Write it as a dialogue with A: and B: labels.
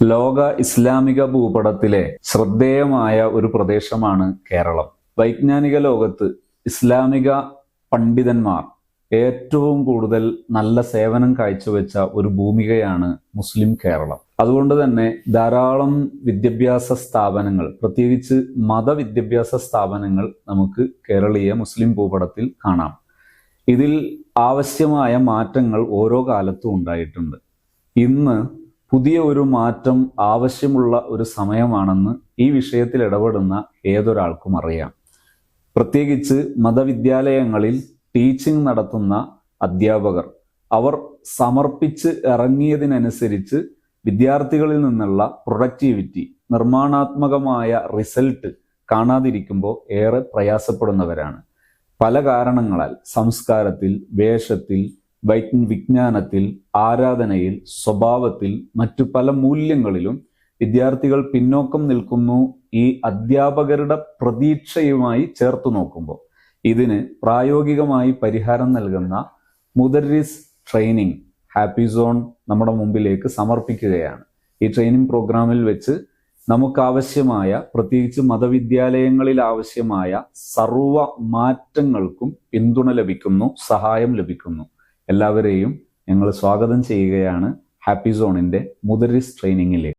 A: ലോക ഇസ്ലാമിക ഭൂപടത്തിലെ ശ്രദ്ധേയമായ ഒരു പ്രദേശമാണ് കേരളം. വൈജ്ഞാനിക ലോകത്ത് ഇസ്ലാമിക പണ്ഡിതന്മാർ ഏറ്റവും കൂടുതൽ നല്ല സേവനം കാഴ്ചവെച്ച ഒരു ഭൂമികയാണ് മുസ്ലിം കേരളം. അതുകൊണ്ട് തന്നെ ധാരാളം വിദ്യാഭ്യാസ സ്ഥാപനങ്ങൾ, പ്രത്യേകിച്ച് മതവിദ്യാഭ്യാസ സ്ഥാപനങ്ങൾ നമുക്ക് കേരളീയ മുസ്ലിം ഭൂപടത്തിൽ കാണാം. ഇതിൽ ആവശ്യമായ മാറ്റങ്ങൾ ഓരോ കാലത്തും ഉണ്ടായിട്ടുണ്ട്. ഇന്ന് പുതിയ ഒരു മാറ്റം ആവശ്യമുള്ള ഒരു സമയമാണെന്ന് ഈ വിഷയത്തിൽ ഇടപെടുന്ന ഏതൊരാൾക്കും അറിയാം. പ്രത്യേകിച്ച് മതവിദ്യാലയങ്ങളിൽ ടീച്ചിങ് നടത്തുന്ന അധ്യാപകർ അവർ സമർപ്പിച്ച് ഇറങ്ങിയതിനനുസരിച്ച് വിദ്യാർത്ഥികളിൽ നിന്നുള്ള പ്രൊഡക്ടിവിറ്റി, നിർമ്മാണാത്മകമായ റിസൾട്ട് കാണാതിരിക്കുമ്പോൾ ഏറെ പ്രയാസപ്പെടുന്നവരാണ്. പല കാരണങ്ങളാൽ സംസ്കാരത്തിൽ, വേഷത്തിൽ, വിജ്ഞാനത്തിൽ, ആരാധനയിൽ, സ്വഭാവത്തിൽ, മറ്റു പല മൂല്യങ്ങളിലും വിദ്യാർത്ഥികൾ പിന്നോക്കം നിൽക്കുന്നു. ഈ അധ്യാപകരുടെ പ്രതീക്ഷയുമായി ചേർത്ത് നോക്കുമ്പോൾ ഇതിന് പ്രായോഗികമായി പരിഹാരം നൽകുന്ന മുദർരിസ് ട്രെയിനിങ് ഹാപ്പി സോൺ നമ്മുടെ മുമ്പിലേക്ക് സമർപ്പിക്കുകയാണ്. ഈ ട്രെയിനിങ് പ്രോഗ്രാമിൽ വെച്ച് നമുക്കാവശ്യമായ, പ്രത്യേകിച്ച് മതവിദ്യാലയങ്ങളിൽ ആവശ്യമായ സർവ മാറ്റങ്ങൾക്കും പിന്തുണ ലഭിക്കുന്നു, സഹായം ലഭിക്കുന്നു. എല്ലാവരെയും ഞങ്ങൾ സ്വാഗതം ചെയ്യുകയാണ് ഹാപ്പി സോണിന്റെ മുദർരിസ് ട്രെയിനിങ്ങിലേക്ക്.